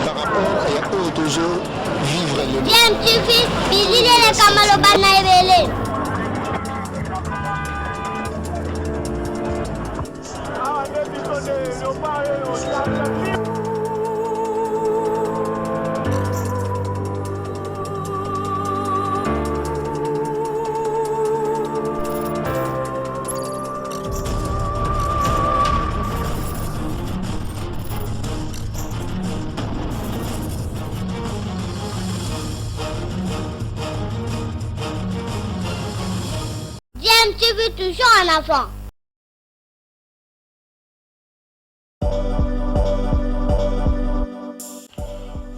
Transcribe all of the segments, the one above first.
par rapport à toujours vivre le bien tu fils bilile le kamalo bana ebele tu veux toujours un enfant.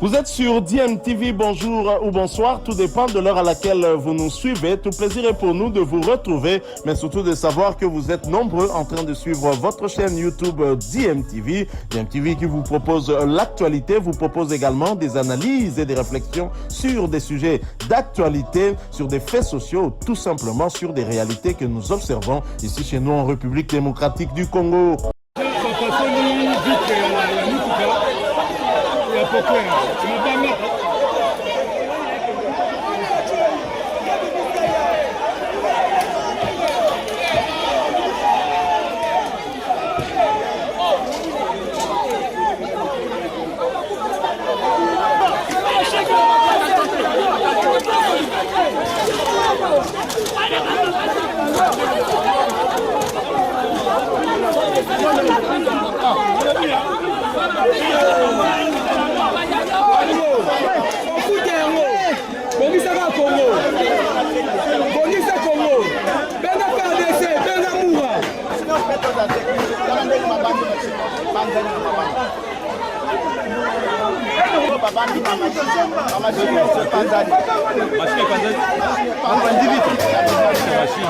Vous êtes sur DMTV, bonjour ou bonsoir, tout dépend de l'heure à laquelle vous nous suivez. Tout plaisir est pour nous de vous retrouver, mais surtout de savoir que vous êtes nombreux en train de suivre votre chaîne YouTube DMTV. DMTV qui vous propose l'actualité, vous propose également des analyses et des réflexions sur des sujets d'actualité, sur des faits sociaux, tout simplement sur des réalités que nous observons ici chez nous en République démocratique du Congo. Machine.